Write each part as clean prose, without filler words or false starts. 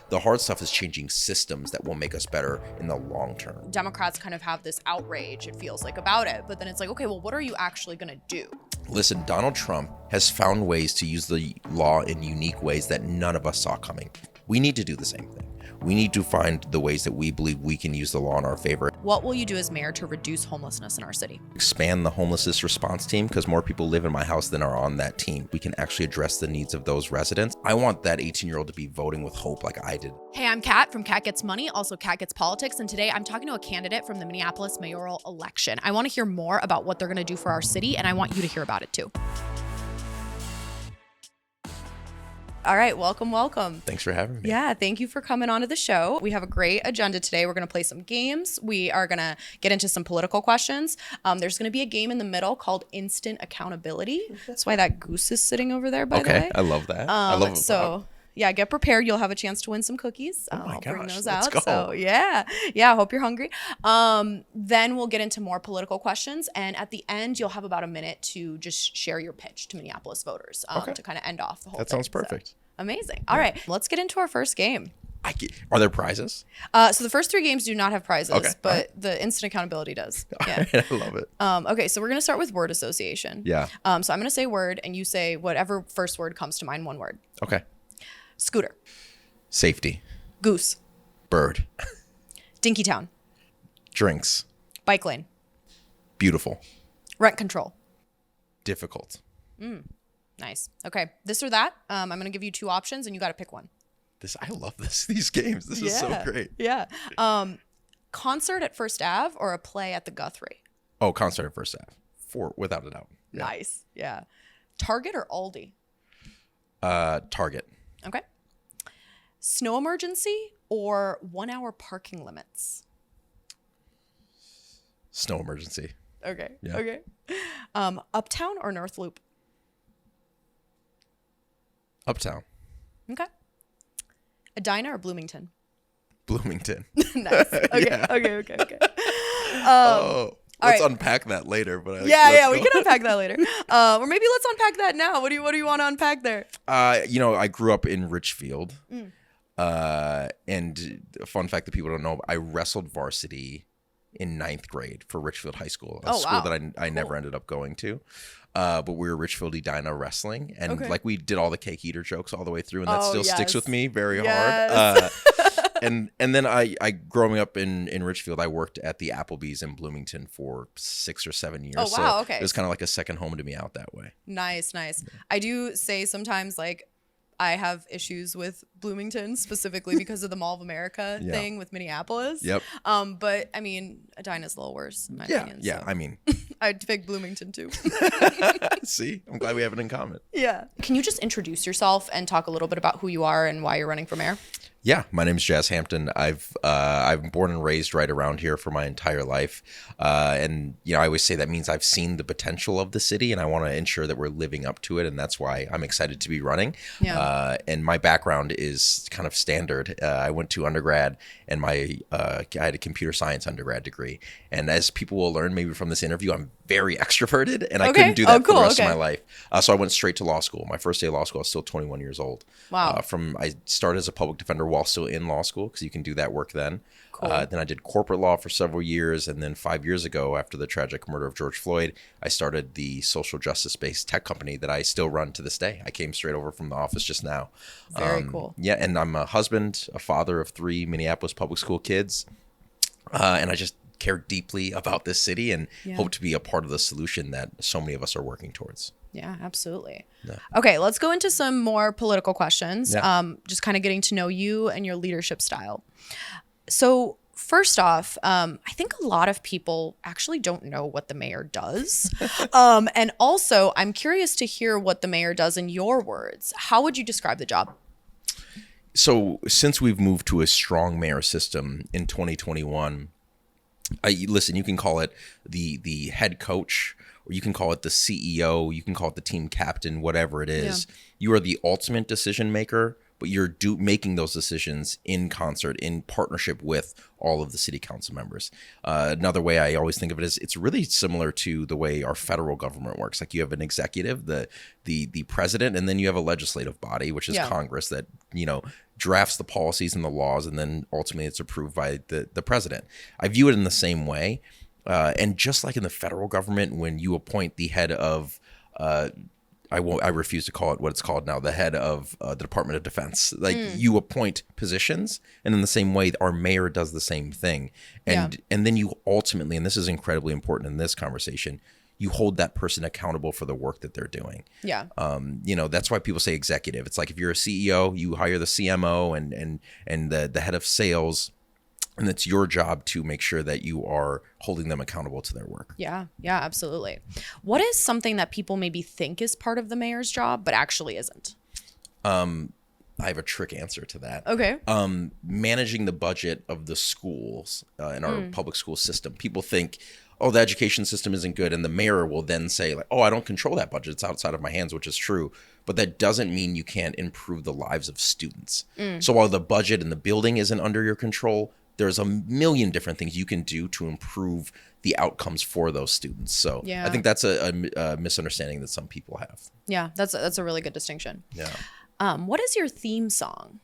The hard stuff is changing systems that will make us better in the long term. Democrats kind of have this outrage, it feels like, about it. But then it's like, okay, well, what are you actually going to do? Listen, Donald Trump has found ways to use the law in unique ways that none of us saw coming. We need to do the same thing. We need to find the ways that we believe we can use the law in our favor. What will you do as mayor to reduce homelessness in our city? Expand the homelessness response team, because more people live in my house than are on that team. We can actually address the needs of those residents. I want that 18-year-old to be voting with hope like I did. Hey, I'm Kat from Kat Gets Money, also Kat Gets Politics, and today I'm talking to a candidate from the Minneapolis mayoral election. I want to hear more about what they're going to do for our city, and I want you to hear about it too. All right, welcome. Thanks for having me. Yeah, thank you for coming on to the show. We have a great agenda today. We're going to play some games. We are going to get into some political questions. There's going to be a game in the middle called Instant Accountability. That's why that goose is sitting over there, by the way. Okay, I love that. I love it. So, yeah, get prepared. You'll have a chance to win some cookies. Oh my I'll gosh, bring those let's out. go. So, yeah, I hope you're hungry. Then we'll get into more political questions. And at the end, you'll have about a minute to just share your pitch to Minneapolis voters to kind of end off the whole thing. That sounds perfect. So, amazing. All right, let's get into our first game. Are there prizes? So the first three games do not have prizes, but the instant accountability does. Yeah. All right, I love it. Okay, so we're going to start with word association. Yeah. So I'm going to say word, and you say whatever first word comes to mind, one word. Okay. Scooter. Safety. Goose. Bird. Dinkytown. Drinks. Bike lane. Beautiful. Rent control. Difficult. Nice. Okay, this or that. I'm going to give you two options, and you got to pick one. I love these games. This is so great. Yeah. Concert at First Ave or a play at the Guthrie? Oh, concert at First Ave. Without a doubt. Yeah. Nice. Yeah. Target or Aldi? Target. Okay. Snow emergency or 1 hour parking limits? Snow emergency. Okay. Yeah. Okay. Uptown or North Loop? Uptown. Okay. Edina or Bloomington? Bloomington. Nice. Okay. Yeah. Okay. Let's right. unpack that later. But We can unpack that later. Or maybe let's unpack that now. What do you want to unpack there? I grew up in Richfield. And a fun fact that people don't know, I wrestled varsity in 9th grade for Richfield High School, a school that I never ended up going to. But we were Richfield Edina wrestling, and we did all the cake eater jokes all the way through, and that still sticks with me very hard. And then I growing up in Richfield, I worked at the Applebee's in Bloomington for 6 or 7 years. Oh wow, so it was kind of like a second home to me out that way. Nice. I do say sometimes I have issues with Bloomington specifically because of the Mall of America thing with Minneapolis. Yep. But I mean, Edina's a little worse in my opinion. Yeah. So. I mean, I'd pick Bloomington too. See, I'm glad we have it in common. Yeah. Can you just introduce yourself and talk a little bit about who you are and why you're running for mayor? Yeah, my name is Jazz Hampton. I've been born and raised right around here for my entire life, and I always say that means I've seen the potential of the city, and I want to ensure that we're living up to it, and that's why I'm excited to be running. Yeah. And my background is kind of standard. I went to undergrad, and I had a computer science undergrad degree. And as people will learn maybe from this interview, I'm very extroverted, and I couldn't do that for the rest of my life. So I went straight to law school. My first day of law school, I was still 21 years old. Wow. I started as a public defender while still in law school, because you can do that work then. Cool. Then I did corporate law for several years, and then 5 years ago, after the tragic murder of George Floyd, I started the social justice-based tech company that I still run to this day. I came straight over from the office just now. Very cool. Yeah, and I'm a husband, a father of 3 Minneapolis public school kids, and I just care deeply about this city and hope to be a part of the solution that so many of us are working towards. Yeah, absolutely. Yeah. Okay, let's go into some more political questions. Yeah. Just kind of getting to know you and your leadership style. So first off, I think a lot of people actually don't know what the mayor does. And also, I'm curious to hear what the mayor does in your words. How would you describe the job? So since we've moved to a strong mayor system in 2021, listen, you can call it the head coach, or you can call it the CEO, you can call it the team captain, whatever it is. You are the ultimate decision maker but you're making those decisions in concert, in partnership with all of the city council members. Another way I always think of it is it's really similar to the way our federal government works. Like you have an executive, the president, and then you have a legislative body, which is Congress, that, drafts the policies and the laws, and then ultimately it's approved by the president. I view it in the same way. And just like in the federal government, when you appoint the head of, I refuse to call it what it's called now, the head of the Department of Defense, like you appoint positions, and in the same way, our mayor does the same thing. And then you ultimately, and this is incredibly important in this conversation, you hold that person accountable for the work that they're doing. Yeah. That's why people say executive. It's like if you're a CEO, you hire the CMO and the head of sales, and it's your job to make sure that you are holding them accountable to their work. Yeah, absolutely. What is something that people maybe think is part of the mayor's job, but actually isn't? I have a trick answer to that. Okay. Managing the budget of the schools in our public school system. People think, oh, the education system isn't good. And the mayor will then say, like, oh, I don't control that budget. It's outside of my hands, which is true. But that doesn't mean you can't improve the lives of students. So while the budget and the building isn't under your control, there's a million different things you can do to improve the outcomes for those students. So I think that's a misunderstanding that some people have. Yeah, that's a really good distinction. Yeah. What is your theme song?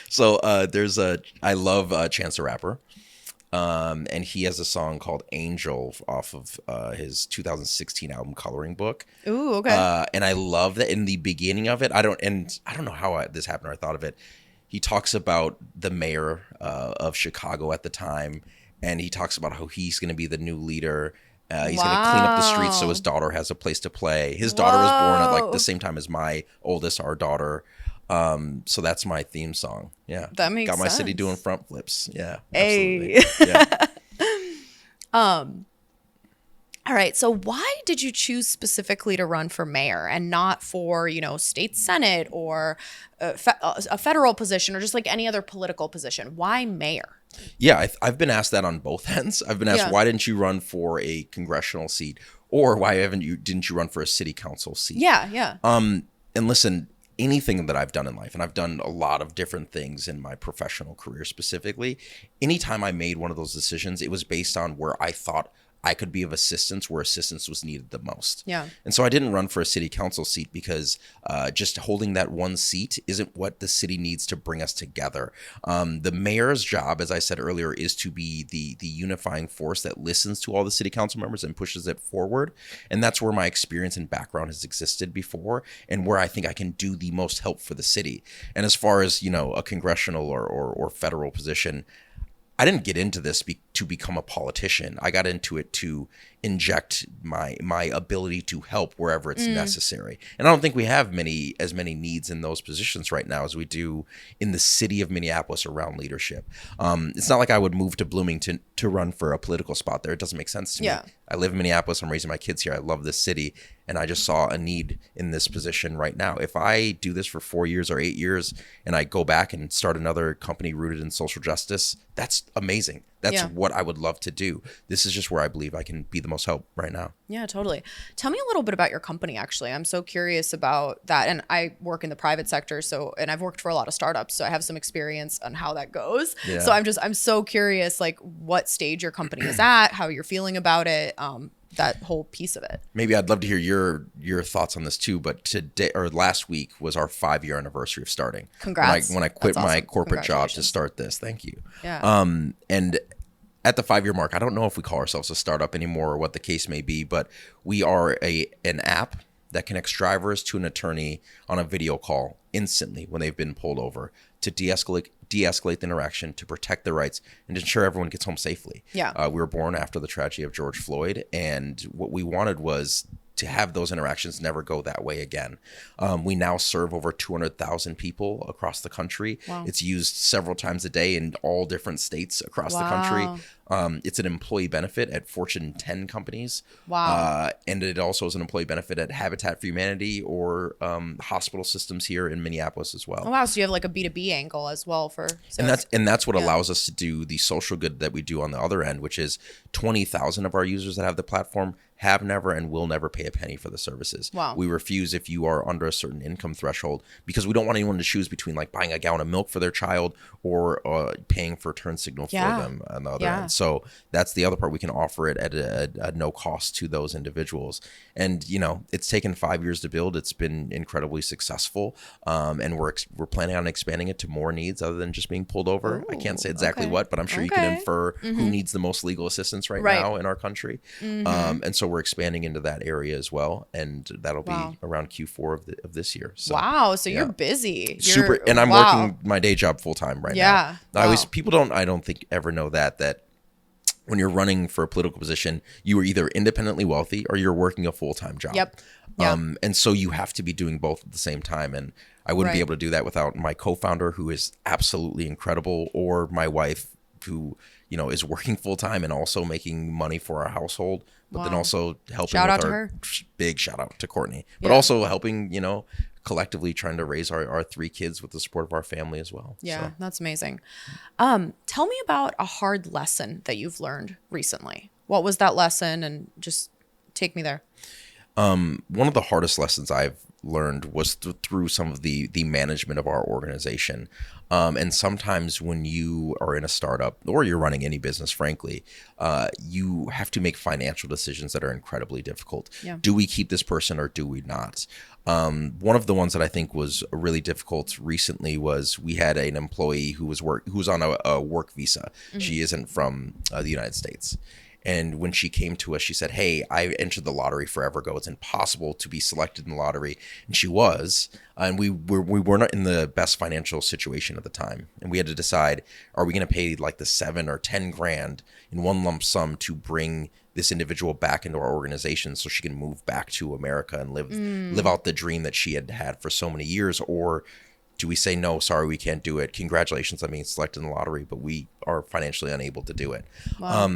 So I love Chance the Rapper. And he has a song called Angel off of his 2016 album Coloring Book. Ooh, okay. And I love that in the beginning of it, I don't know how this happened or I thought of it. He talks about the mayor of Chicago at the time, and he talks about how he's going to be the new leader. He's going to clean up the streets so his daughter has a place to play. His daughter was born at like the same time as my oldest, our daughter. So that's my theme song. Yeah. That makes sense. Got my city doing front flips. Yeah. Hey. Absolutely. Yeah. All right. So why did you choose specifically to run for mayor and not for, state senate or a federal position or just like any other political position? Why mayor? Yeah, I've been asked that on both ends. I've been asked, why didn't you run for a congressional seat? Or why didn't you run for a city council seat? Yeah. And listen, anything that I've done in life, and I've done a lot of different things in my professional career specifically, anytime I made one of those decisions, it was based on where I thought I could be of assistance where assistance was needed the most. Yeah. And so I didn't run for a city council seat because just holding that one seat isn't what the city needs to bring us together. The mayor's job, as I said earlier, is to be the unifying force that listens to all the city council members and pushes it forward. And that's where my experience and background has existed before and where I think I can do the most help for the city. And as far as, a congressional or federal position, I didn't get into this to become a politician. I got into it to inject my ability to help wherever it's necessary. And I don't think we have as many needs in those positions right now as we do in the city of Minneapolis around leadership. It's not like I would move to Bloomington to run for a political spot there. It doesn't make sense to me. I live in Minneapolis. I'm raising my kids here. I love this city. And I just saw a need in this position right now. If I do this for 4 years or 8 years and I go back and start another company rooted in social justice, that's amazing. That's what I would love to do. This is just where I believe I can be the most help right now. Yeah, totally. Tell me a little bit about your company, actually. I'm so curious about that. And I work in the private sector, and I've worked for a lot of startups, so I have some experience on how that goes. Yeah. So I'm so curious, like what stage your company is at, how you're feeling about it, that whole piece of it. Maybe I'd love to hear your thoughts on this too, but last week was our 5-year anniversary of starting. Congrats. When I quit my corporate job to start this. Thank you. Yeah. And at the 5-year mark, I don't know if we call ourselves a startup anymore or what the case may be, but we are an app that connects drivers to an attorney on a video call instantly when they've been pulled over to de-escalate the interaction, to protect their rights, and to ensure everyone gets home safely. Yeah. We were born after the tragedy of George Floyd, and what we wanted was to have those interactions never go that way again. We now serve over 200,000 people across the country. Wow. It's used several times a day in all different states across the country. It's an employee benefit at Fortune 10 companies. Wow. And it also is an employee benefit at Habitat for Humanity or hospital systems here in Minneapolis as well. Oh, wow. So you have like a B2B angle as well for... And that's what allows us to do the social good that we do on the other end, which is 20,000 of our users that have the platform have never and will never pay a penny for the services. Wow. We refuse if you are under a certain income threshold, because we don't want anyone to choose between like buying a gallon of milk for their child or paying for TurnSignal for them on the other end. So that's the other part. We can offer it at no cost to those individuals. And, you know, it's taken 5 years to build. It's been incredibly successful. And we're planning on expanding it to more needs other than just being pulled over. Ooh, I can't say exactly what, but I'm sure you can infer who needs the most legal assistance right now in our country. And so we're expanding into that area as well. And that'll be around Q4 of this year. So, wow. So you're busy. Super. And I'm working my day job full time right now. People I don't think ever know that when you're running for a political position, you are either independently wealthy or you're working a full-time job. Yep. And so you have to be doing both at the same time. And I wouldn't be able to do that without my co-founder, who is absolutely incredible, or my wife, who, you know, is working full-time and also making money for our household, but then also helping shout with out to our her. Big shout out to Courtney, but also helping, you know, collectively trying to raise our 3 kids with the support of our family as well. Yeah, so. That's amazing. Tell me about a hard lesson that you've learned recently. What was that lesson? And just take me there. One of the hardest lessons I've learned was through some of the management of our organization. And sometimes when you are in a startup or you're running any business, frankly, you have to make financial decisions that are incredibly difficult. Yeah. Do we keep this person or do we not? One of the ones that I think was really difficult recently was we had an employee who was on a work visa. She isn't from the United States. And when she came to us, she said, hey, I entered the lottery forever ago. It's impossible to be selected in the lottery. And she was. And we were not in the best financial situation at the time. And we had to decide, are we going to pay like the 7 or 10 grand in one lump sum to bring this individual back into our organization so she can move back to America and live out the dream that she had had for so many years? Or do we say, no, sorry, we can't do it. Congratulations on being selected in the lottery, but we are financially unable to do it. Wow.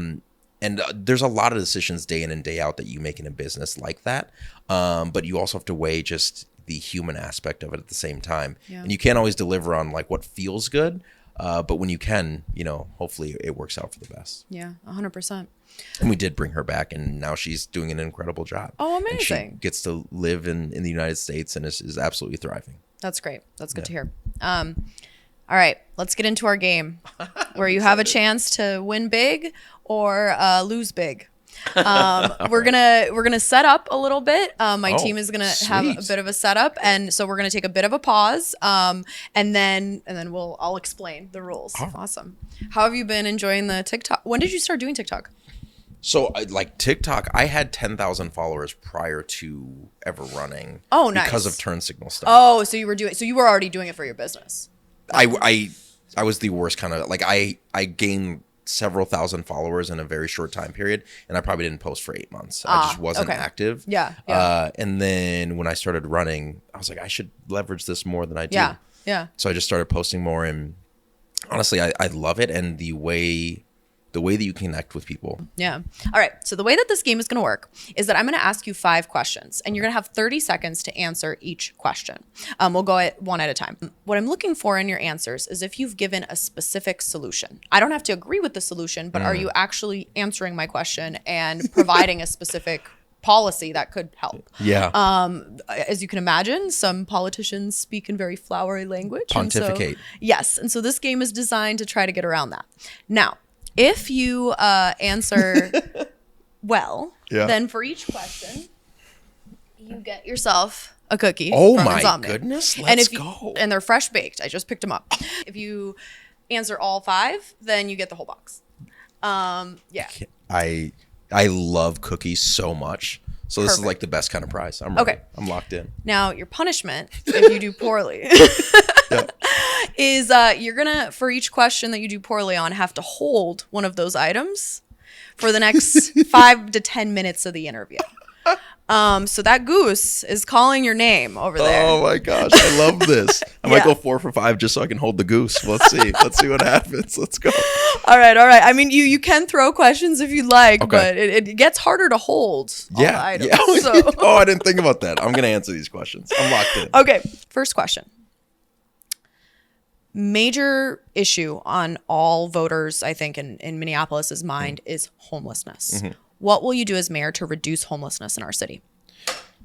And there's a lot of decisions day in and day out that you make in a business like that. But you also have to weigh just the human aspect of it at the same time. Yeah. And you can't always deliver on like what feels good. But when you can, you know, hopefully it works out for the best. Yeah, 100%. And we did bring her back, and now she's doing an incredible job. Oh, amazing. And she gets to live in the United States and is absolutely thriving. That's great. That's good to hear. All right, let's get into our game where you have a chance to win big or lose big. We're gonna set up a little bit. My team is gonna have a bit of a setup, and so we're gonna take a bit of a pause, and then I'll explain the rules. Awesome. How have you been enjoying the TikTok? When did you start doing TikTok? So like TikTok, I had 10,000 followers prior to ever running. Oh, nice. Because of TurnSignal stuff. Oh, so you were already doing it for your business. I was the worst kind of, like, I gained several thousand followers in a very short time period, and I probably didn't post for 8 months. I just wasn't active. Yeah. And then when I started running, I was like, I should leverage this more than I do. Yeah. So I just started posting more, and honestly, I love it, and the way that you connect with people. Yeah. All right. So the way that this game is going to work is that I'm going to ask you 5 questions, and you're going to have 30 seconds to answer each question. We'll go one at a time. What I'm looking for in your answers is if you've given a specific solution. I don't have to agree with the solution, but are you actually answering my question and providing a specific policy that could help? Yeah. As you can imagine, some politicians speak in very flowery language. Pontificate. Yes. And so this game is designed to try to get around that. Now, if you answer well, then for each question, you get yourself a cookie. Oh my goodness, let's go. And they're fresh baked. I just picked them up. If you answer all 5, then you get the whole box. Yeah. I love cookies so much. So this is like the best kind of prize. I'm ready. Okay. I'm locked in. Now, your punishment, if you do poorly, is you're going to, for each question that you do poorly on, have to hold one of those items for the next 5 to 10 minutes of the interview. So that goose is calling your name over there. Oh my gosh, I love this. I might go 4 for 5 just so I can hold the goose. Let's see. Let's see what happens. Let's go. All right. I mean, you can throw questions if you'd like, but it gets harder to hold all the items. Yeah. So. Oh, I didn't think about that. I'm going to answer these questions. I'm locked in. Okay. First question. Major issue on all voters, I think, in Minneapolis's mind is homelessness. Mm-hmm. What will you do as mayor to reduce homelessness in our city?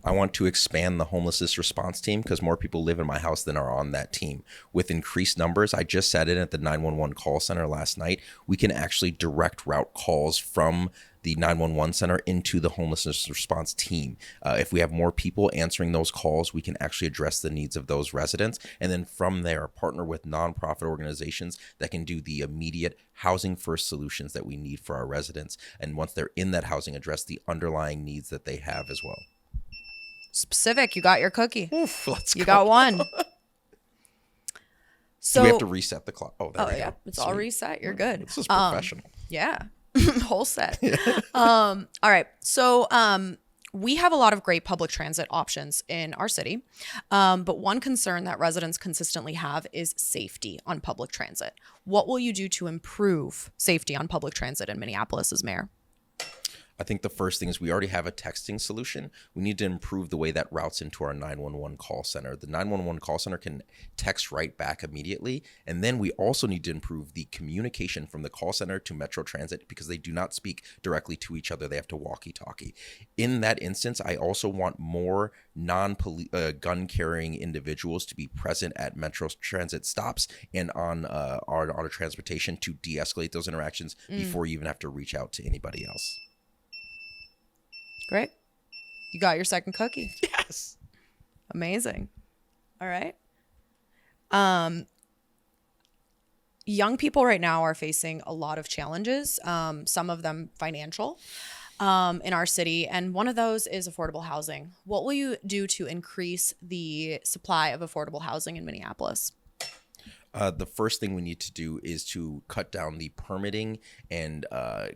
I want to expand the homelessness response team because more people live in my house than are on that team. With increased numbers, I just sat in at the 911 call center last night. We can actually direct route calls from the 911 center into the homelessness response team. If we have more people answering those calls, we can actually address the needs of those residents. And then from there, partner with nonprofit organizations that can do the immediate housing first solutions that we need for our residents. And once they're in that housing, address the underlying needs that they have as well. Specific, you got your cookie. Oof, let's you go. got one. So do we have to reset the clock? Oh, there we go. It's all reset. You're good. This is professional. Yeah. Whole set. All right. So we have a lot of great public transit options in our city. But one concern that residents consistently have is safety on public transit. What will you do to improve safety on public transit in Minneapolis as mayor? I think the first thing is we already have a texting solution. We need to improve the way that routes into our 911 call center. The 911 call center can text right back immediately. And then we also need to improve the communication from the call center to Metro Transit because they do not speak directly to each other. They have to walkie-talkie. In that instance, I also want more gun carrying individuals to be present at Metro Transit stops and on our transportation to de-escalate those interactions before you even have to reach out to anybody else. Great. You got your second cookie. Yes. Amazing. All right. Young people right now are facing a lot of challenges, some of them financial, in our city. And one of those is affordable housing. What will you do to increase the supply of affordable housing in Minneapolis? The first thing we need to do is to cut down the permitting and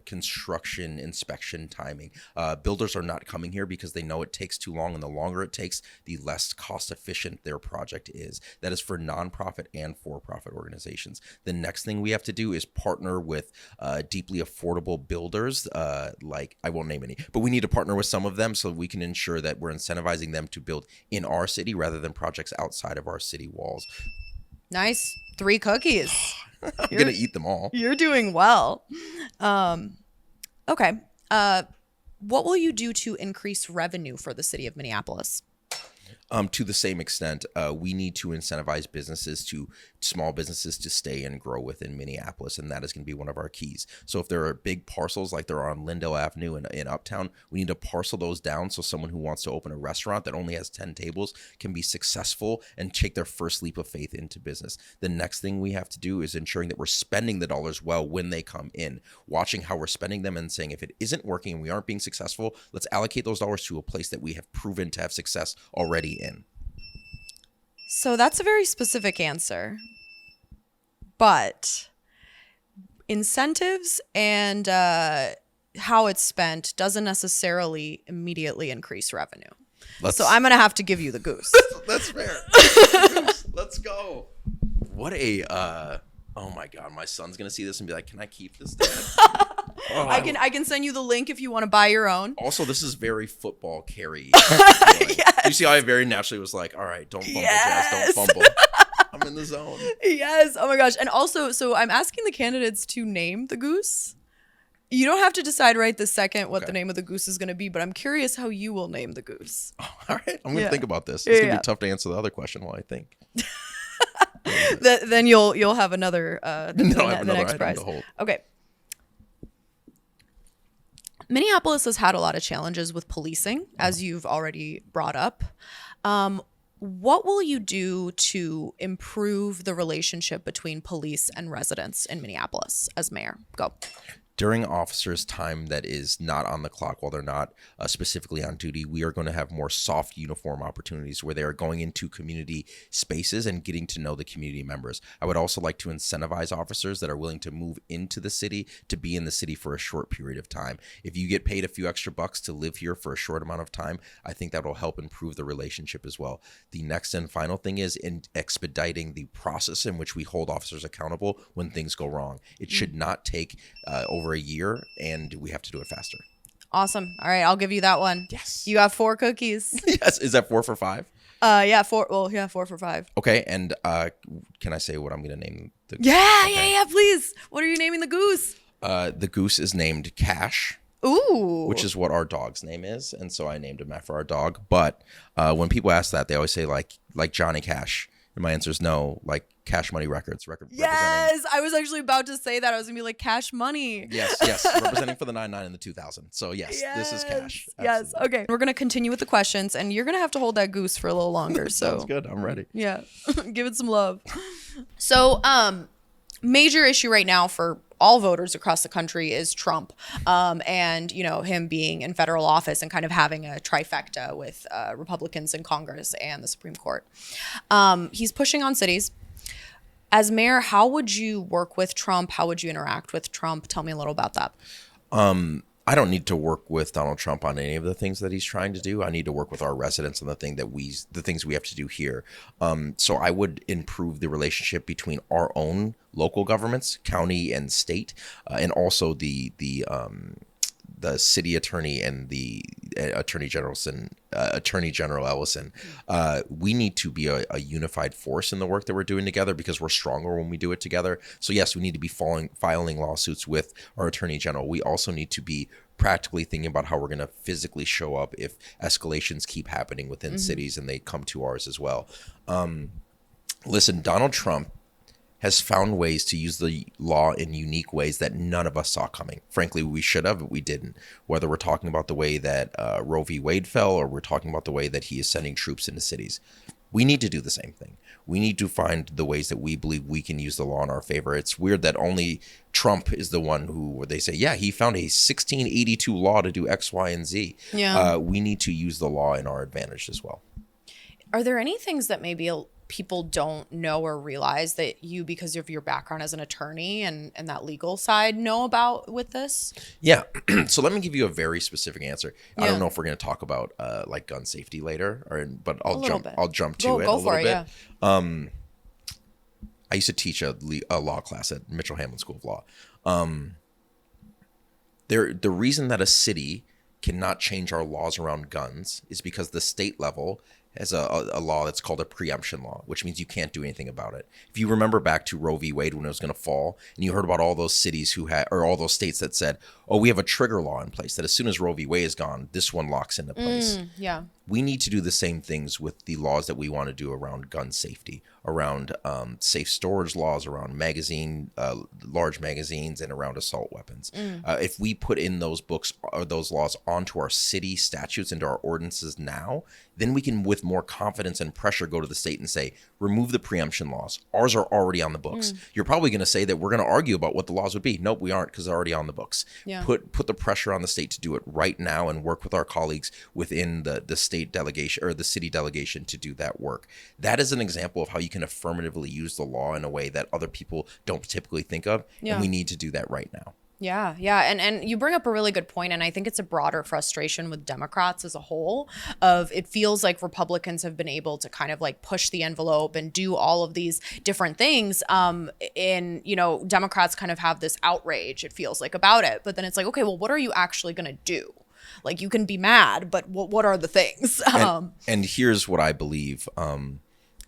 construction inspection timing. Builders are not coming here because they know it takes too long, and the longer it takes, the less cost efficient their project is. That is for nonprofit and for-profit organizations. The next thing we have to do is partner with deeply affordable builders, like I won't name any, but we need to partner with some of them so we can ensure that we're incentivizing them to build in our city rather than projects outside of our city walls. Nice. 3 cookies. I'm going to eat them all. You're doing well. Okay. What will you do to increase revenue for the city of Minneapolis? To the same extent, we need to incentivize small businesses to stay and grow within Minneapolis, and that is going to be one of our keys. So if there are big parcels like there are on Lindell Avenue in Uptown, we need to parcel those down so someone who wants to open a restaurant that only has 10 tables can be successful and take their first leap of faith into business. The next thing we have to do is ensuring that we're spending the dollars well when they come in, watching how we're spending them and saying if it isn't working and we aren't being successful, let's allocate those dollars to a place that we have proven to have success already in. So that's a very specific answer, but incentives and how it's spent doesn't necessarily immediately increase revenue. So I'm going to have to give you the goose. That's fair. Let's go. What a, oh my God, my son's going to see this and be like, can I keep this, Dad? Oh, I can send you the link if you want to buy your own. Also, this is very football Kare. Yes. You see how I very naturally was like, all right, don't fumble, Jazz, don't fumble. I'm in the zone. Yes. Oh my gosh. And also, so I'm asking the candidates to name the goose. You don't have to decide right this second what the name of the goose is going to be, but I'm curious how you will name the goose. Oh, all right. I'm going to think about this. It's going to be tough to answer the other question while I think. Then you'll have another the next prize. Okay. Minneapolis has had a lot of challenges with policing, as you've already brought up. What will you do to improve the relationship between police and residents in Minneapolis as mayor? Go. During officers' time that is not on the clock while they're not specifically on duty, we are going to have more soft uniform opportunities where they are going into community spaces and getting to know the community members. I would also like to incentivize officers that are willing to move into the city to be in the city for a short period of time. If you get paid a few extra bucks to live here for a short amount of time, I think that will help improve the relationship as well. The next and final thing is in expediting the process in which we hold officers accountable when things go wrong. It should not take over a year, and we have to do it faster. Awesome. All right, I'll give you that one. Yes. You got 4 cookies. Yes. Is that 4 for 5? Yeah, 4. Well, yeah, 4 for 5. Okay, and can I say what I'm going to name the? Yeah, please. What are you naming the goose? The goose is named Cash. Ooh. Which is what our dog's name is. And so I named him after our dog. But when people ask that, they always say like Johnny Cash. And my answer is no, like Cash Money Records. Yes, I was actually about to say that. I was going to be like Cash Money. Yes. Representing for the 99 and the 2000. So yes, this is Cash. Absolutely. Yes. Okay. We're going to continue with the questions, and you're going to have to hold that goose for a little longer. So Sounds good. I'm ready. Yeah. Give it some love. So, major issue right now for all voters across the country is Trump, and him being in federal office and kind of having a trifecta with Republicans in Congress and the Supreme Court. He's pushing on cities. As mayor, how would you work with Trump? How would you interact with Trump? Tell me a little about that. I don't need to work with Donald Trump on any of the things that he's trying to do. I need to work with our residents on the things we have to do here. So I would improve the relationship between our own local governments, county and state, and also the city attorney and the Attorney General Ellison. We need to be a unified force in the work that we're doing together because we're stronger when we do it together. So yes, we need to be filing lawsuits with our Attorney General. We also need to be practically thinking about how we're going to physically show up if escalations keep happening within cities and they come to ours as well. Listen, Donald Trump has found ways to use the law in unique ways that none of us saw coming. Frankly, we should have, but we didn't. Whether we're talking about the way that Roe v. Wade fell or we're talking about the way that he is sending troops into cities, we need to do the same thing. We need to find the ways that we believe we can use the law in our favor. It's weird that only Trump is the one where they say, yeah, he found a 1682 law to do X, Y, and Z. Yeah. We need to use the law in our advantage as well. Are there any things that maybe people don't know or realize that you, because of your background as an attorney and that legal side, know about with this? Yeah. So let me give you a very specific answer. Yeah. I don't know if we're going to talk about like gun safety later, but I'll jump to it a little bit. Yeah. I used to teach a law class at Mitchell Hamlin School of Law. The reason that a city cannot change our laws around guns is because the state level has a law that's called a preemption law, which means you can't do anything about it. If you remember back to Roe v. Wade when it was going to fall, and you heard about all those cities all those states that said, oh, we have a trigger law in place that as soon as Roe v. Wade is gone, this one locks into place. Yeah. We need to do the same things with the laws that we want to do around gun safety, around safe storage laws, around large magazines, and around assault weapons. If we put in those books or those laws onto our city statutes, into our ordinances now, then we can, with more confidence and pressure, go to the state and say, remove the preemption laws. Ours are already on the books. You're probably going to say that we're going to argue about what the laws would be. Nope, we aren't, because they're already on the books. Yeah. Put the pressure on the state to do it right now and work with our colleagues within the state delegation or the city delegation to do that work. That is an example of how you can affirmatively use the law in a way that other people don't typically think of. Yeah. And we need to do that right now. Yeah. And you bring up a really good point, and I think it's a broader frustration with Democrats as a whole. It feels like Republicans have been able to kind of like push the envelope and do all of these different things. Democrats kind of have this outrage, it feels like, about it. But then it's like, okay, well, what are you actually going to do? Like, you can be mad, but what are the things? And here's what I believe.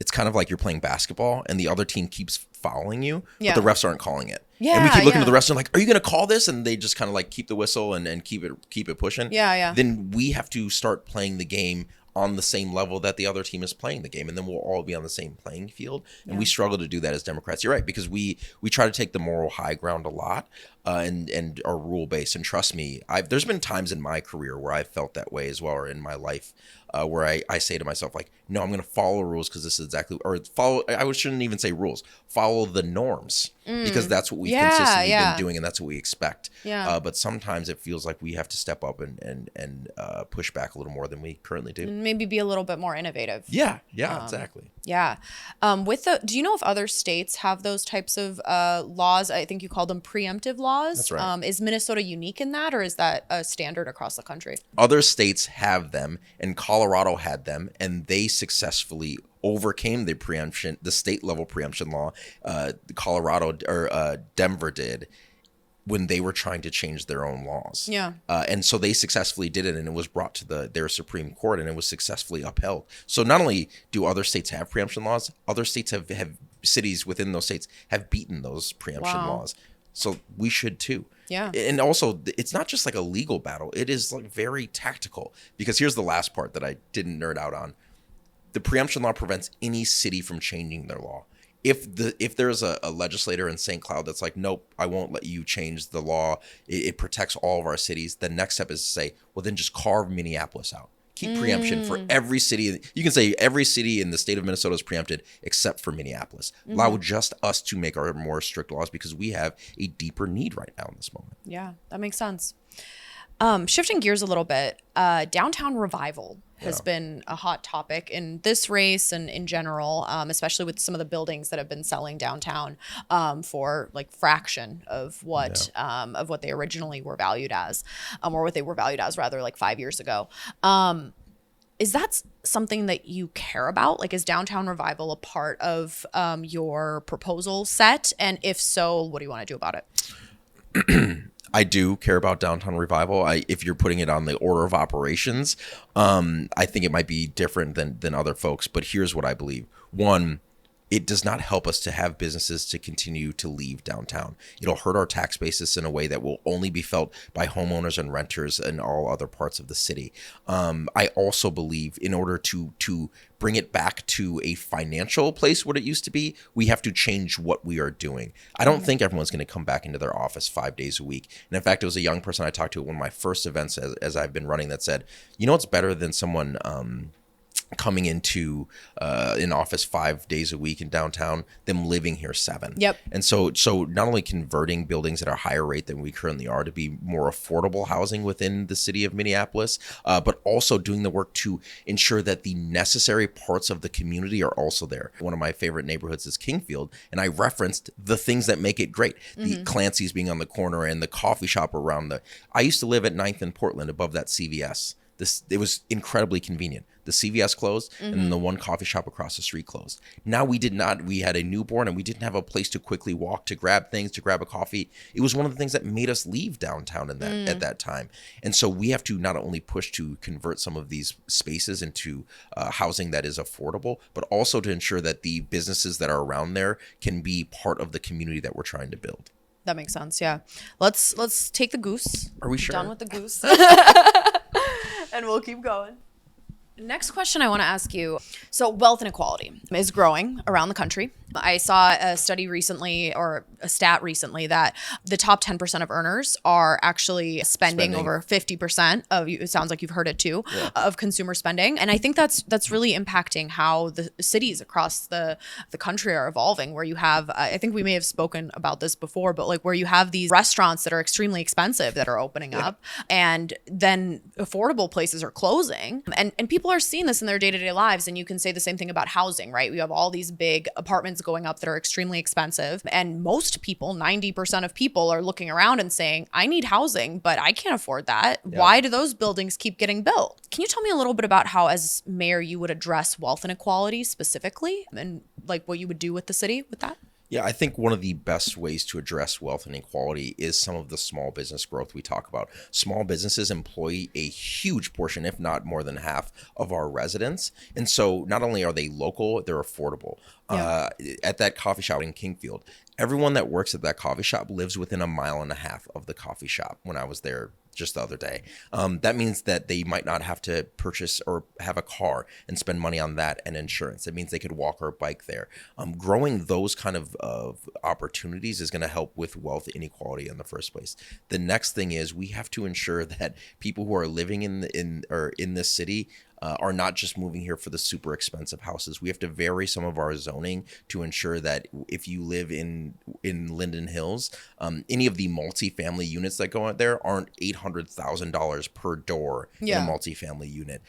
It's kind of like you're playing basketball and the other team keeps fouling you, but the refs aren't calling it. Yeah, and we keep looking to the refs and like, are you going to call this? And they just kind of like keep the whistle and keep it pushing. Yeah. Then we have to start playing the game on the same level that the other team is playing the game, and then we'll all be on the same playing field. And we struggle to do that as Democrats. You're right, because we try to take the moral high ground a lot, and are rule based. And trust me, there's been times in my career where I've felt that way as well, or in my life, where I say to myself, like, no, I'm going to follow rules because this is exactly, or follow. I shouldn't even say rules. Follow the norms, because that's what we've consistently been doing, and that's what we expect. Yeah. But sometimes it feels like we have to step up and push back a little more than we currently do. Maybe be a little bit more innovative. Yeah, exactly. Yeah. Do you know if other states have those types of laws? I think you called them preemptive laws. That's right. Is Minnesota unique in that, or is that a standard across the country? Other states have them, and Colorado had them, and they successfully overcame the state level preemption law. Denver did, when they were trying to change their own laws. Yeah. And so they successfully did it, and it was brought to their Supreme Court, and it was successfully upheld. So not only do other states have preemption laws, other states have cities within those states have beaten those preemption laws. So we should too. Yeah. And also, it's not just like a legal battle. It is like very tactical, because here's the last part that I didn't nerd out on. The preemption law prevents any city from changing their law. If there's a legislator in St. Cloud that's like, nope, I won't let you change the law, it protects all of our cities, the next step is to say, well, then just carve Minneapolis out. Keep preemption for every city. You can say every city in the state of Minnesota is preempted except for Minneapolis. Allow just us to make our more strict laws, because we have a deeper need right now in this moment. Yeah, that makes sense. Shifting gears a little bit, downtown revival has been a hot topic in this race and in general, especially with some of the buildings that have been selling downtown for like fraction of what they originally were valued as, or what they were valued as rather, like 5 years ago. Is that something that you care about? Like, is downtown revival a part of your proposal set? And if so, what do you want to do about it? I do care about downtown revival. If you're putting it on the order of operations, I think it might be different than other folks. But here's what I believe. One, it does not help us to have businesses to continue to leave downtown. It'll hurt our tax basis in a way that will only be felt by homeowners and renters in all other parts of the city. I also believe in order to bring it back to a financial place what it used to be, we have to change what we are doing. I don't think everyone's going to come back into their office 5 days a week. And in fact, it was a young person I talked to at one of my first events as I've been running that said, you know what's better than someone coming into an office 5 days a week in downtown, them living here 7. Yep. And so not only converting buildings at a higher rate than we currently are to be more affordable housing within the city of Minneapolis, but also doing the work to ensure that the necessary parts of the community are also there. One of my favorite neighborhoods is Kingfield, and I referenced the things that make it great. The Clancy's being on the corner and the coffee shop around I used to live at 9th and Portland above that CVS. It was incredibly convenient. The CVS closed, and then the one coffee shop across the street closed. Now we had a newborn, and we didn't have a place to quickly walk to grab things, to grab a coffee. It was one of the things that made us leave downtown at that time. And so we have to not only push to convert some of these spaces into housing that is affordable, but also to ensure that the businesses that are around there can be part of the community that we're trying to build. That makes sense. Yeah. Let's take the goose. Are we sure? Done with the goose. And we'll keep going. Next question I want to ask you. So wealth inequality is growing around the country. I saw a study recently, or a stat recently, that the top 10% of earners are actually spending over 50% of, it sounds like you've heard it too, of consumer spending. And I think that's really impacting how the cities across the country are evolving, where you have, I think we may have spoken about this before, but like where you have these restaurants that are extremely expensive that are opening up, and then affordable places are closing. And people are seeing this in their day-to-day lives. And you can say the same thing about housing, right? We have all these big apartments going up that are extremely expensive. And most people, 90% of people, are looking around and saying, I need housing, but I can't afford that. Yeah. Why do those buildings keep getting built? Can you tell me a little bit about how, as mayor, you would address wealth inequality specifically, and like what you would do with the city with that? Yeah, I think one of the best ways to address wealth inequality is some of the small business growth we talk about. Small businesses employ a huge portion, if not more than half, of our residents. And so not only are they local, they're affordable. Yeah. At that coffee shop in Kingfield, everyone that works at that coffee shop lives within 1.5 miles of the coffee shop when I was there just the other day. That means that they might not have to purchase or have a car and spend money on that and insurance. It means they could walk or bike there. Growing those kind of opportunities is going to help with wealth inequality in the first place. The next thing is we have to ensure that people who are living in this city are not just moving here for the super expensive houses. We have to vary some of our zoning to ensure that if you live in Linden Hills, any of the multifamily units that go out there aren't $800,000 per door in a multifamily unit.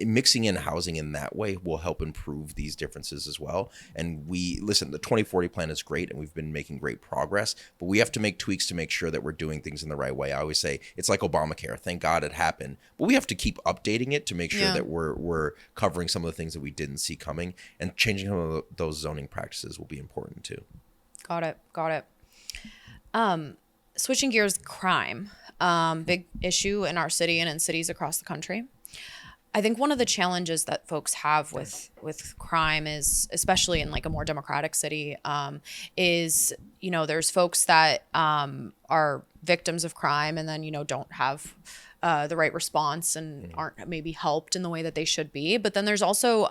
Mixing in housing in that way will help improve these differences as well. And the 2040 plan is great, and we've been making great progress, but we have to make tweaks to make sure that we're doing things in the right way. I always say it's like Obamacare. Thank God it happened, but we have to keep updating it to make sure that we're covering some of the things that we didn't see coming, and changing some of those zoning practices will be important too. Got it. Switching gears, crime, big issue in our city and in cities across the country. I think one of the challenges that folks have with crime is, especially in like a more democratic city, is there's folks that are victims of crime and then, don't have the right response and aren't maybe helped in the way that they should be. But then there's also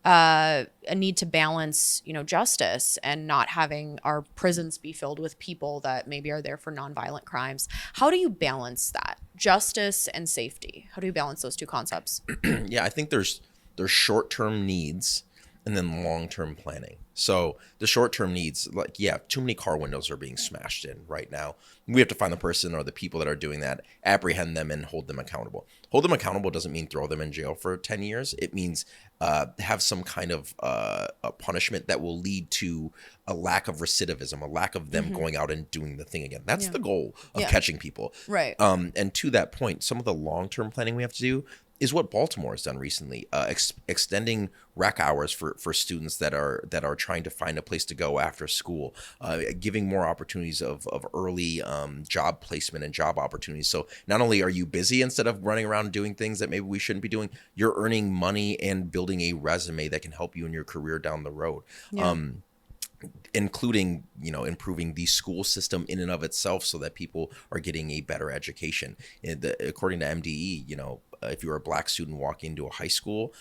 a need to balance, justice and not having our prisons be filled with people that maybe are there for nonviolent crimes. How do you balance that? Justice and safety. How do you balance those two concepts? Yeah, I think there's short-term needs and then long-term planning. So the short-term needs, too many car windows are being smashed in right now. We have to find the person or the people that are doing that, apprehend them, and hold them accountable. Hold them accountable doesn't mean throw them in jail for 10 years. It means have some kind of a punishment that will lead to a lack of recidivism, a lack of them going out and doing the thing again. That's the goal of catching people. Right. And to that point, some of the long-term planning we have to do is what Baltimore has done recently, extending rec hours for students that are trying to find a place to go after school, giving more opportunities of early job placement and job opportunities. So not only are you busy instead of running around doing things that maybe we shouldn't be doing, you're earning money and building a resume that can help you in your career down the road. Yeah. Including, improving the school system in and of itself so that people are getting a better education. According to MDE, if you're a Black student walking into a high school,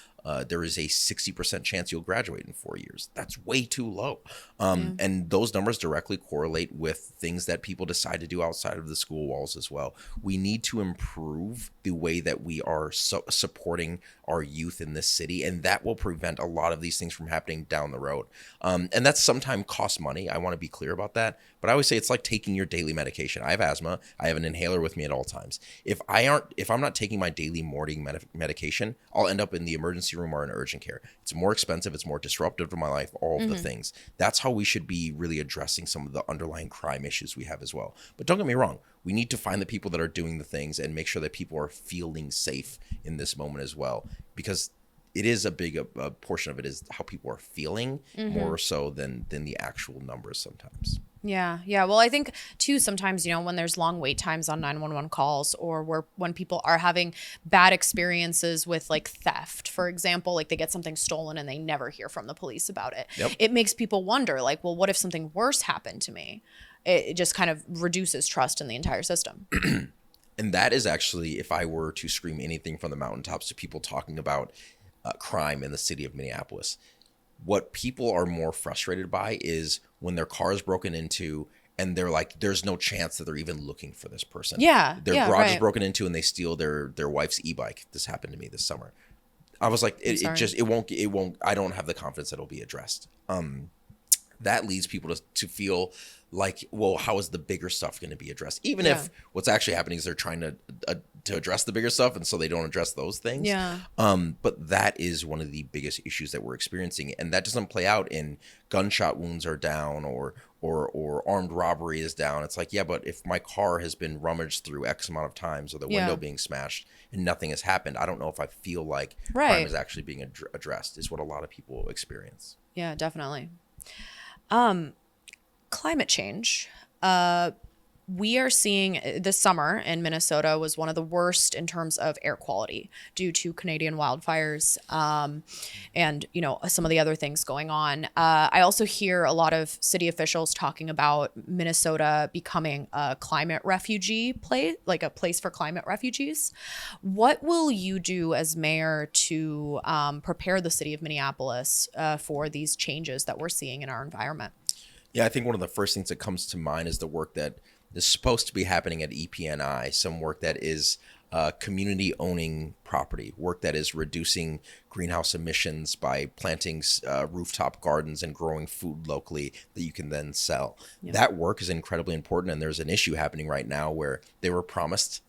there is a 60% chance you'll graduate in 4 years. That's way too low. And those numbers directly correlate with things that people decide to do outside of the school walls as well. We need to improve the way that we are supporting our youth in this city, and that will prevent a lot of these things from happening down the road. And that sometimes costs money. I want to be clear about that. But I always say it's like taking your daily medication. I have asthma. I have an inhaler with me at all times. If I'm not taking my daily morning medication, I'll end up in the emergency room or in urgent care. It's more expensive. It's more disruptive to my life, all of the things. That's how we should be really addressing some of the underlying crime issues we have as well. But don't get me wrong. We need to find the people that are doing the things and make sure that people are feeling safe in this moment as well, because it is a big portion of it is how people are feeling more so than the actual numbers sometimes. Yeah. Well, I think too, sometimes, when there's long wait times on 911 calls, or when people are having bad experiences with like theft, for example, like they get something stolen and they never hear from the police about it. Yep. It makes people wonder, like, well, what if something worse happened to me? It just kind of reduces trust in the entire system. And that is actually, if I were to scream anything from the mountaintops to people talking about crime in the city of Minneapolis, what people are more frustrated by is when their car is broken into and they're like, there's no chance that they're even looking for this person. Yeah. Their garage is broken into and they steal their wife's e-bike. This happened to me this summer. I was like, it won't, I don't have the confidence that it'll be addressed. That leads people to feel like, well, how is the bigger stuff going to be addressed? Even if what's actually happening is they're trying to address the bigger stuff, and so they don't address those things. Yeah. But that is one of the biggest issues that we're experiencing, and that doesn't play out in gunshot wounds are down or armed robbery is down. It's like, yeah, but if my car has been rummaged through X amount of times or the window being smashed and nothing has happened, I don't know if I feel like crime is actually being addressed, is what a lot of people experience. Yeah, definitely. Climate change. We are seeing this summer in Minnesota was one of the worst in terms of air quality due to Canadian wildfires and, some of the other things going on. I also hear a lot of city officials talking about Minnesota becoming a climate refugee place, like a place for climate refugees. What will you do as mayor to prepare the city of Minneapolis for these changes that we're seeing in our environment? Yeah, I think one of the first things that comes to mind is the work that is supposed to be happening at EPNI, some work that is community owning property, work that is reducing greenhouse emissions by planting rooftop gardens and growing food locally that you can then sell. Yeah. That work is incredibly important, and there's an issue happening right now where they were promised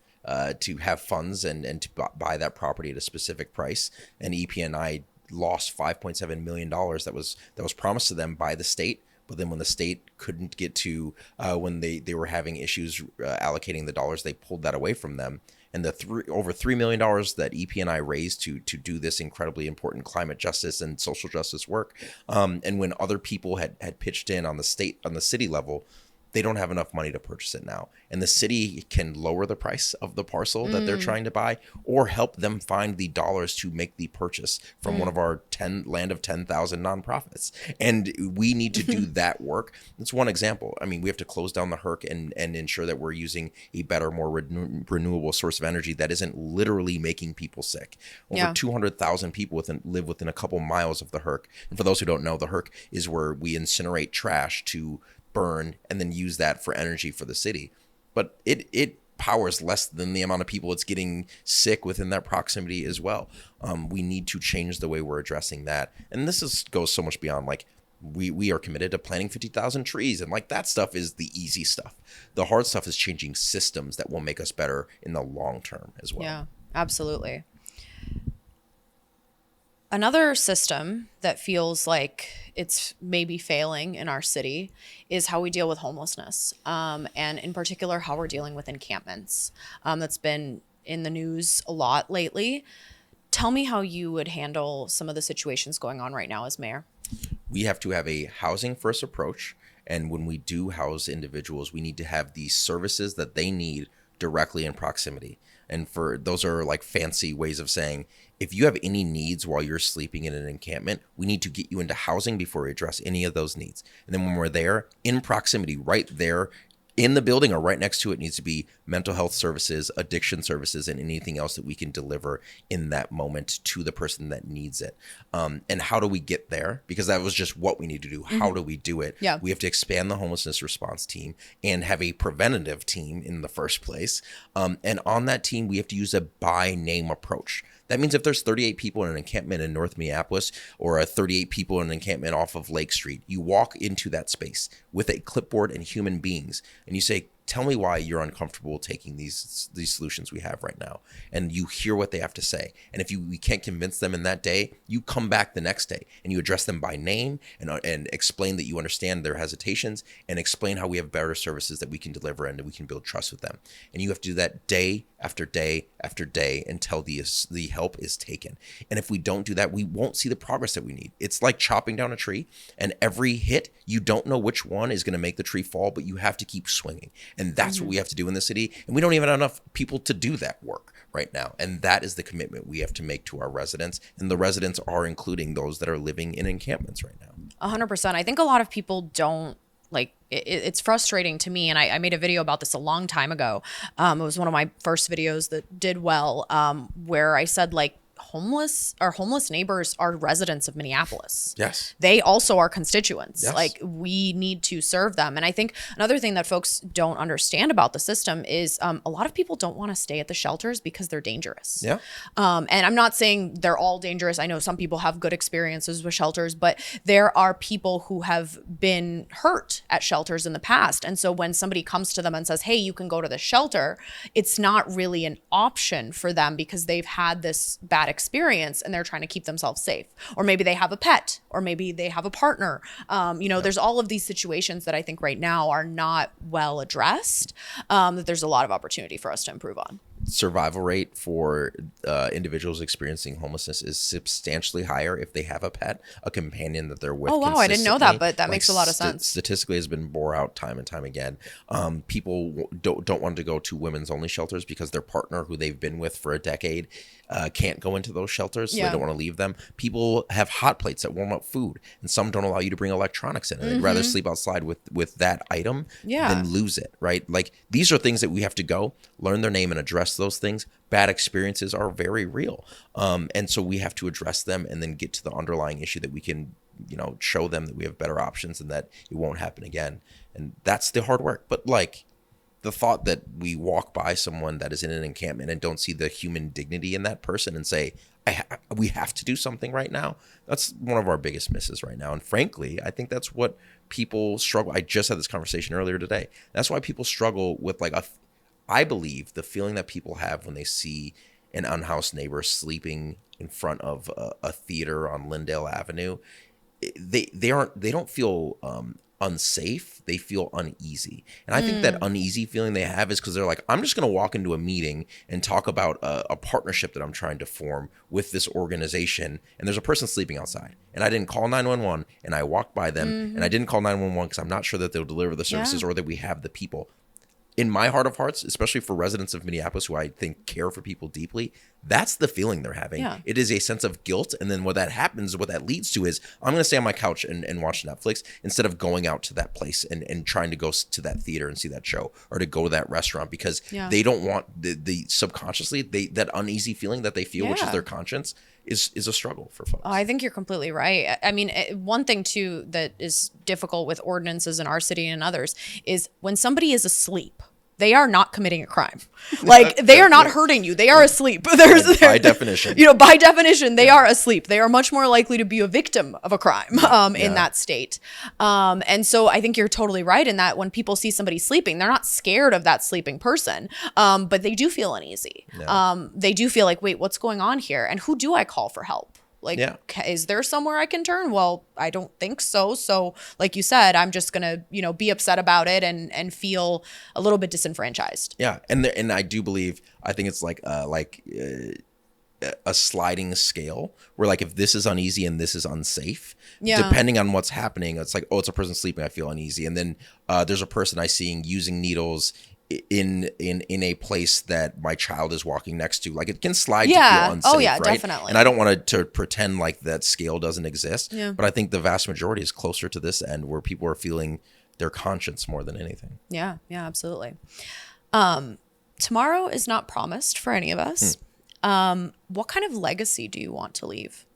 to have funds and to buy that property at a specific price, and EPNI lost $5.7 million that was promised to them by the state. But then when the state couldn't get to, when they were having issues allocating the dollars, they pulled that away from them. And the over $3 million that EPNI raised to do this incredibly important climate justice and social justice work, and when other people had pitched in on the city level, they don't have enough money to purchase it now. And the city can lower the price of the parcel that they're trying to buy, or help them find the dollars to make the purchase from one of our land of 10,000 nonprofits. And we need to do that work. That's one example. I mean, we have to close down the HERC and ensure that we're using a better, more renewable source of energy that isn't literally making people sick. Over 200,000 people live within a couple miles of the HERC. And for those who don't know, the HERC is where we incinerate trash to burn and then use that for energy for the city. But it powers less than the amount of people it's getting sick within that proximity as well. We need to change the way we're addressing that. And this goes so much beyond, like, we are committed to planting 50,000 trees, and like that stuff is the easy stuff. The hard stuff is changing systems that will make us better in the long term as well. Yeah, absolutely. Another system that feels like it's maybe failing in our city is how we deal with homelessness, and in particular, how we're dealing with encampments. That's been in the news a lot lately. Tell me how you would handle some of the situations going on right now as mayor. We have to have a housing first approach. And when we do house individuals, we need to have the services that they need directly in proximity. And those are like fancy ways of saying, if you have any needs while you're sleeping in an encampment, we need to get you into housing before we address any of those needs. And then when we're there, in proximity, right there in the building or right next to it, needs to be mental health services, addiction services, and anything else that we can deliver in that moment to the person that needs it. And how do we get there? Because that was just what we need to do. How do we do it? Yeah. We have to expand the homelessness response team and have a preventative team in the first place. And on that team, we have to use a by name approach. That means if there's 38 people in an encampment in North Minneapolis, or 38 people in an encampment off of Lake Street, you walk into that space with a clipboard and human beings, and you say, tell me why you're uncomfortable taking these solutions we have right now. And you hear what they have to say. And if we can't convince them in that day, you come back the next day and you address them by name and explain that you understand their hesitations, and explain how we have better services that we can deliver and that we can build trust with them. And you have to do that day after day after day until the help is taken. And if we don't do that, we won't see the progress that we need. It's like chopping down a tree, and every hit, you don't know which one is going to make the tree fall, but you have to keep swinging. And that's what we have to do in the city. And we don't even have enough people to do that work right now. And that is the commitment we have to make to our residents. And the residents are including those that are living in encampments right now. 100%. I think a lot of people don't it's frustrating to me. And I made a video about this a long time ago. It was one of my first videos that did well, where I said, like, homeless neighbors are residents of Minneapolis. Yes. They also are constituents. Yes. Like, we need to serve them. And I think another thing that folks don't understand about the system is a lot of people don't want to stay at the shelters because they're dangerous. Yeah. And I'm not saying they're all dangerous. I know some people have good experiences with shelters, but there are people who have been hurt at shelters in the past. And so when somebody comes to them and says, hey, you can go to the shelter, it's not really an option for them because they've had this bad experience and they're trying to keep themselves safe. Or maybe they have a pet, or maybe they have a partner. There's all of these situations that I think right now are not well addressed, that there's a lot of opportunity for us to improve on. Survival rate for individuals experiencing homelessness is substantially higher if they have a pet, a companion that they're with. Oh, wow. I didn't know that, but that makes a lot of sense. Statistically has been bore out time and time again. People don't want to go to women's only shelters because their partner, who they've been with for a decade, can't go into those shelters. So they don't want to leave them. People have hot plates that warm up food, and some don't allow you to bring electronics in. And they'd rather sleep outside with that item than lose it, right? Like, these are things that we have to go learn their name and address those things. Bad experiences are very real. And so we have to address them and then get to the underlying issue that we can, show them that we have better options and that it won't happen again. And that's the hard work. But like, the thought that we walk by someone that is in an encampment and don't see the human dignity in that person and say, we have to do something right now. That's one of our biggest misses right now. And frankly, I think that's what people struggle. I just had this conversation earlier today. That's why people struggle with, like, I believe the feeling that people have when they see an unhoused neighbor sleeping in front of a theater on Lindale Avenue, they don't feel unsafe, they feel uneasy. And I think that uneasy feeling they have is because they're like, I'm just going to walk into a meeting and talk about a partnership that I'm trying to form with this organization. And there's a person sleeping outside. And I didn't call 911 and I walked by them and I didn't call 911 because I'm not sure that they'll deliver the services or that we have the people. In my heart of hearts, especially for residents of Minneapolis who I think care for people deeply, that's the feeling they're having. Yeah. It is a sense of guilt. And then what that leads to is I'm going to stay on my couch and watch Netflix instead of going out to that place and trying to go to that theater and see that show or to go to that restaurant because they don't want the subconsciously, that uneasy feeling that they feel, which is their conscience, is a struggle for folks. I think you're completely right. I mean, one thing too that is difficult with ordinances in our city and others is when somebody is asleep, they are not committing a crime. Like they are not hurting you. They are asleep. By definition. By definition, they are asleep. They are much more likely to be a victim of a crime in that state. And so I think you're totally right in that when people see somebody sleeping, they're not scared of that sleeping person, but they do feel uneasy. Yeah. They do feel like, wait, what's going on here? And who do I call for help? Like, is there somewhere I can turn? Well, I don't think so. So like you said, I'm just going to, be upset about it and feel a little bit disenfranchised. Yeah. And I do believe, I think it's like a sliding scale where like, if this is uneasy and this is unsafe, depending on what's happening, it's like, oh, it's a person sleeping, I feel uneasy. And then there's a person I seeing using needles in a place that my child is walking next to. Like it can slide to feel unsafe. Oh yeah, right? Definitely. And I don't want to pretend like that scale doesn't exist. Yeah. But I think the vast majority is closer to this end where people are feeling their conscience more than anything. Yeah, absolutely. Tomorrow is not promised for any of us. What kind of legacy do you want to leave?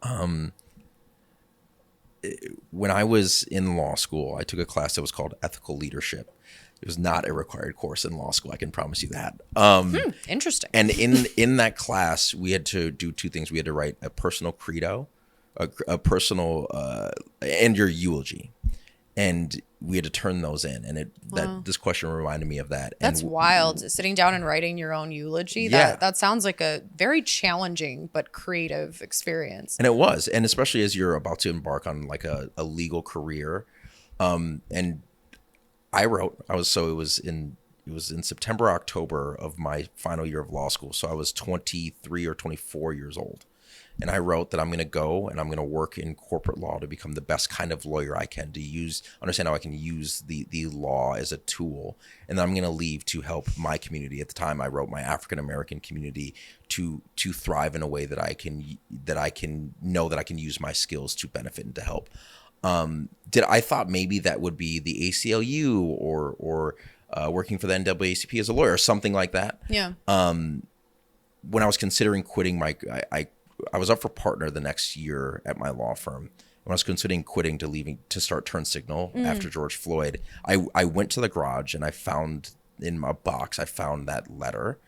When I was in law school, I took a class that was called Ethical Leadership. It was not a required course in law school. I can promise you that. Interesting. And in that class, we had to do two things. We had to write a personal credo, a personal, and your eulogy. And we had to turn those in. And this question reminded me of that. That's wild. Sitting down and writing your own eulogy. That sounds like a very challenging but creative experience. And it was. And especially as you're about to embark on like a legal career. And I wrote, it was in September, October of my final year of law school. So I was 23 or 24 years old. And I wrote that I'm going to go and I'm going to work in corporate law to become the best kind of lawyer I can, to understand how I can use the law as a tool. And then I'm going to leave to help my community. At the time, I wrote my African-American community to thrive in a way that I can know that I can use my skills to benefit and to help. I thought maybe that would be the ACLU or working for the NAACP as a lawyer or something like that. Yeah. When I was considering quitting I was up for partner the next year at my law firm. When I was considering quitting to start TurnSignal after George Floyd, I went to the garage and I found in my box, I found that letter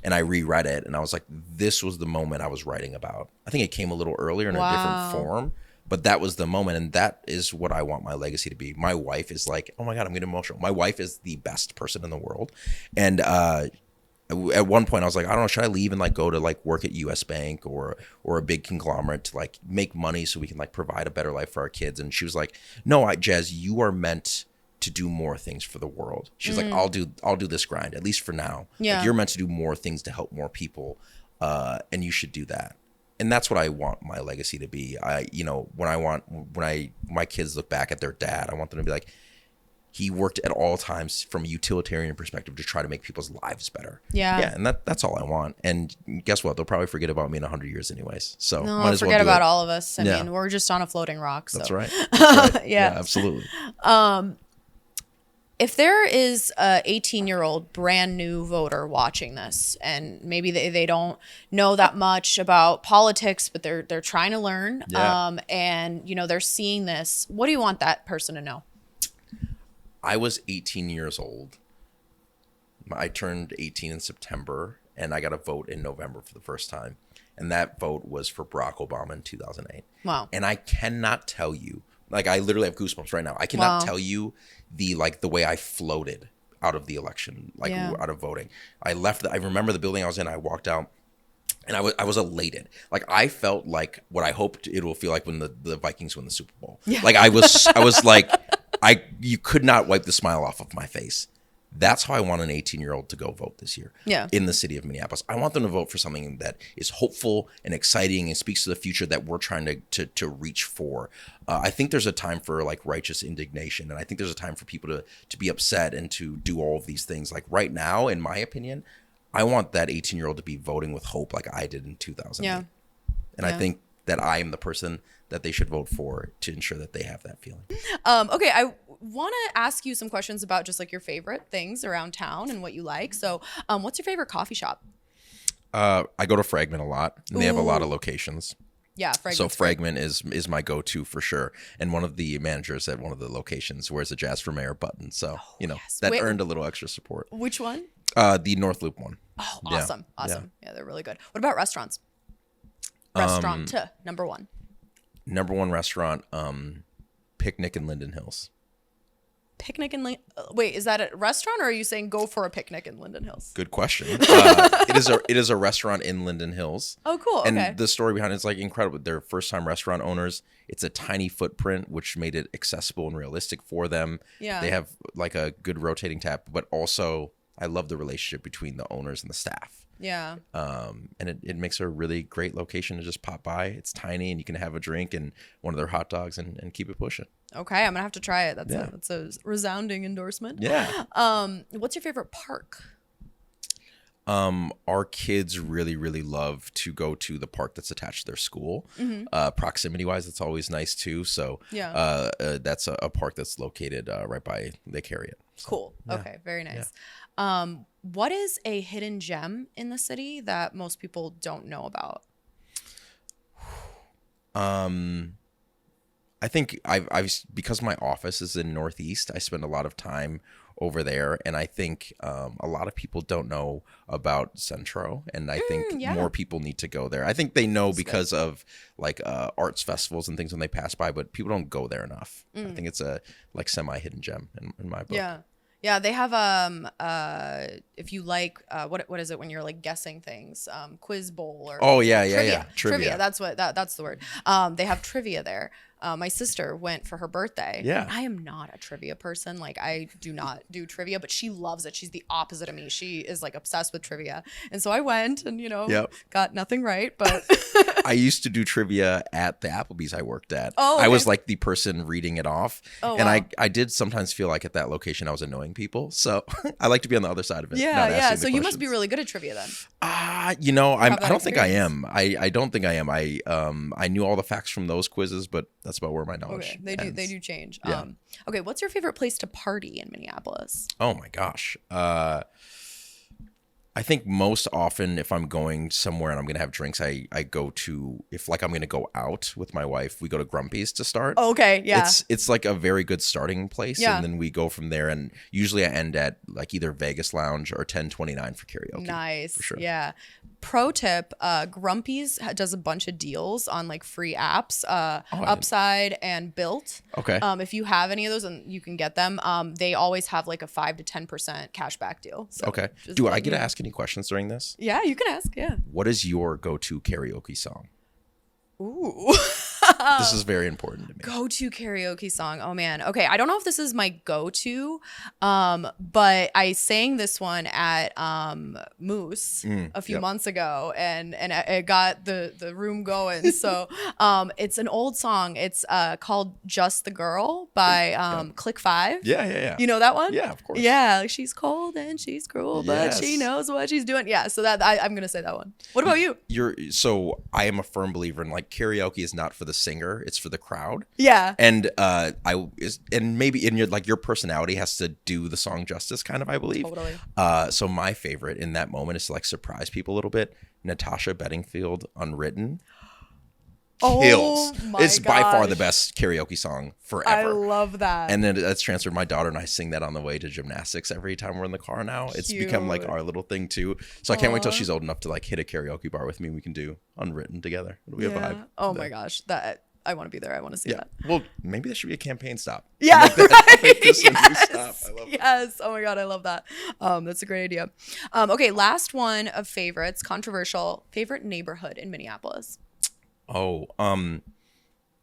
and I reread it and I was like, this was the moment I was writing about. I think it came a little earlier in a different form. But that was the moment, and that is what I want my legacy to be. My wife is like, oh my God, I'm getting emotional. My wife is the best person in the world. And at one point I was like, I don't know, should I leave and like go to like work at US Bank or a big conglomerate to like make money so we can like provide a better life for our kids? And she was like, no, Jazz, you are meant to do more things for the world. She's like, I'll do this grind, at least for now. Yeah. Like, you're meant to do more things to help more people, and you should do that. And that's what I want my legacy to be. When my kids look back at their dad, I want them to be like, he worked at all times from a utilitarian perspective to try to make people's lives better. Yeah. And that's all I want. And guess what? They'll probably forget about me in 100 years anyways. So might as well forget about all of us. I mean, we're just on a floating rock. So. That's right. That's right. Yeah, absolutely. If there is a 18-year-old brand new voter watching this, and maybe they don't know that much about politics, but they're trying to learn, and they're seeing this, what do you want that person to know? I was 18 years old. I turned 18 in September, and I got a vote in November for the first time. And that vote was for Barack Obama in 2008. Wow. And I cannot tell you, like, I literally have goosebumps right now. I cannot tell you the way I floated out of the election, out of voting. I remember the building I was in. I walked out And I was elated. Like I felt like what I hoped it will feel like when the Vikings win the Super Bowl. Yeah. Like I was like, you could not wipe the smile off of my face. That's how I want an 18-year-old to go vote this year in the city of Minneapolis. I want them to vote for something that is hopeful and exciting and speaks to the future that we're trying to reach for. I think there's a time for like righteous indignation, and I think there's a time for people to be upset and to do all of these things. Like right now, in my opinion, I want that 18-year-old to be voting with hope like I did in 2008. Yeah. And I think that I am the person that they should vote for to ensure that they have that feeling. Okay, I want to ask you some questions about just like your favorite things around town and what you like. So what's your favorite coffee shop? I go to Fragment a lot, and they have a lot of locations. Yeah, Fragment is my go-to for sure. And one of the managers at one of the locations wears a Jazz for Mayor button. So, that earned a little extra support. Which one? The North Loop one. Oh, awesome. Yeah. Awesome. Yeah, they're really good. What about restaurants? Restaurant number one. Number one restaurant, Picnic in Linden Hills. Picnic in wait, is that a restaurant, or are you saying go for a picnic in Linden Hills? Good question. It is a restaurant in Linden Hills. Oh, cool. Okay. And the story behind it is like incredible. They're first time restaurant owners. It's a tiny footprint, which made it accessible and realistic for them. Yeah. They have like a good rotating tap, but also I love the relationship between the owners and the staff. Yeah. And it makes a really great location to just pop by. It's tiny, and you can have a drink and one of their hot dogs and keep it pushing. Okay, I'm gonna have to try it. That's a resounding endorsement. Yeah. What's your favorite park? Our kids really, really love to go to the park that's attached to their school. Mm-hmm. Proximity wise, it's always nice too. So that's a park that's located right by the Kare. So, cool. Yeah. Okay. Very nice. Yeah. What is a hidden gem in the city that most people don't know about? I think I've because my office is in Northeast, I spend a lot of time over there, and I think a lot of people don't know about Centro, and I think more people need to go there. I think they know because of like arts festivals and things when they pass by, but people don't go there enough. I think it's a like semi-hidden gem in my book. Yeah, they have if you like what is it when you're like guessing things, quiz bowl or trivia. That's the word. They have trivia there. My sister went for her birthday. Yeah. I am not a trivia person. Like I do not do trivia, but she loves it. She's the opposite of me. She is like obsessed with trivia. And so I went and, got nothing right, but I used to do trivia at the Applebee's I worked at. Oh, okay. I was like the person reading it off. Oh, and wow. I did sometimes feel like at that location I was annoying people. So I like to be on the other side of it. Yeah. So you must be really good at trivia then. I don't think I am. I don't think I am. I knew all the facts from those quizzes, but that's about where my knowledge ends. They do change. Yeah. Okay, what's your favorite place to party in Minneapolis? Oh my gosh. I think most often if I'm going somewhere and I'm going to have drinks, I go to, if like I'm going to go out with my wife, we go to Grumpy's to start. Oh, okay, yeah. It's like a very good starting place. Yeah. And then we go from there, and usually I end at like either Vegas Lounge or 1029 for karaoke. Nice. For sure. Yeah. Pro tip, Grumpy's does a bunch of deals on like free apps, Upside and Built. Okay. If you have any of those and you can get them, they always have like a 5 to 10% cashback deal. So okay. Do I get to ask any questions during this? Yeah, you can ask. Yeah. What is your go-to karaoke song? Ooh. This is very important to me. Go-to karaoke song. Oh man. Okay, I don't know if this is my go-to, but I sang this one at Moose a few months ago, and it got the room going. So it's an old song. It's called "Just the Girl" by Click 5. Yeah. You know that one? Yeah, of course. Yeah, like she's cold and she's cruel, but she knows what she's doing. Yeah, so that I'm gonna say that one. What about you? So I am a firm believer in like karaoke is not for the singer, it's for the crowd. Yeah. And maybe in your personality has to do the song justice, kind of, I believe. Totally. So my favorite in that moment is to like surprise people a little bit. Natasha Bedingfield, Unwritten. Kills. Oh my It's by far gosh. the best karaoke song forever. I love that. And then that's transferred. My daughter and I sing that on the way to gymnastics every time we're in the car now. It's become like our little thing too. So I can't wait till she's old enough to like hit a karaoke bar with me. We can do Unwritten together. It'll be a vibe. Oh my gosh. I want to be there. I want to see that. Well, maybe that should be a campaign stop. Yeah. Make that a new stop. I Yes. Oh my God, I love that. That's a great idea. Okay, last one of favorites, controversial. Favorite neighborhood in Minneapolis? Oh,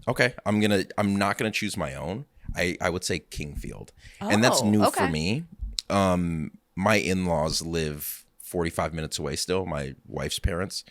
okay. I'm not gonna choose my own. I would say Kingfield, and that's new for me. My in-laws live 45 minutes away still, my wife's parents.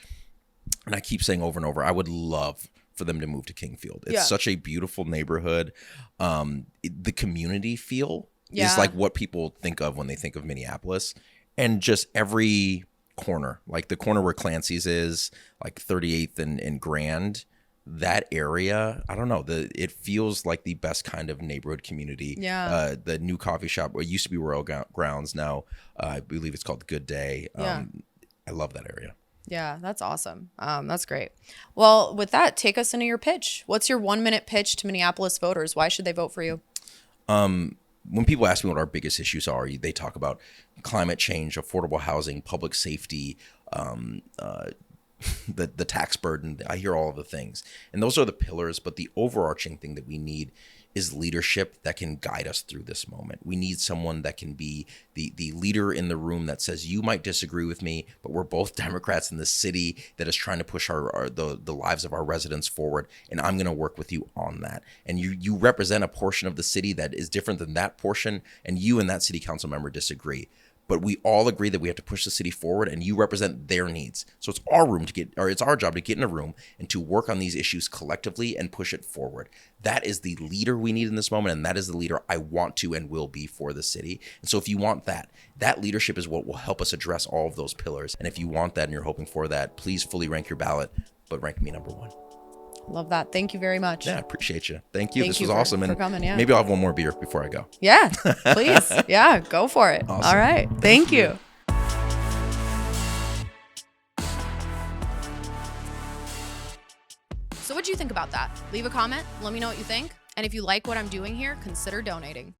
And I keep saying over and over, I would love for them to move to Kingfield. It's such a beautiful neighborhood. The community feel is like what people think of when they think of Minneapolis. And just every corner, like the corner where Clancy's is, like 38th and Grand, that area, I don't know, it feels like the best kind of neighborhood community. Yeah. The new coffee shop, it used to be Royal Grounds, now I believe it's called Good Day. I love that area. Yeah, that's awesome. That's great. Well, with that, take us into your pitch. What's your 1-minute pitch to Minneapolis voters? Why should they vote for you? When people ask me what our biggest issues are, they talk about climate change, affordable housing, public safety, the tax burden. I hear all of the things, and those are the pillars. But the overarching thing that we need is leadership that can guide us through this moment. We need someone that can be the leader in the room that says, you might disagree with me, but we're both Democrats in the city that is trying to push the lives of our residents forward, and I'm going to work with you on that. And you represent a portion of the city that is different than that portion, and you and that city council member disagree. But we all agree that we have to push the city forward, and you represent their needs. So it's it's our job to get in a room and to work on these issues collectively and push it forward. That is the leader we need in this moment, and that is the leader I want to and will be for the city. And so if you want that leadership is what will help us address all of those pillars. And if you want that and you're hoping for that, please fully rank your ballot, but rank me number 1. Love that. Thank you very much. Yeah, I appreciate you. Thank you. This was awesome. For coming, yeah. Maybe I'll have one more beer before I go. Yeah, please. Yeah, go for it. Awesome. All right. Thank you. So what do you think about that? Leave a comment. Let me know what you think. And if you like what I'm doing here, consider donating.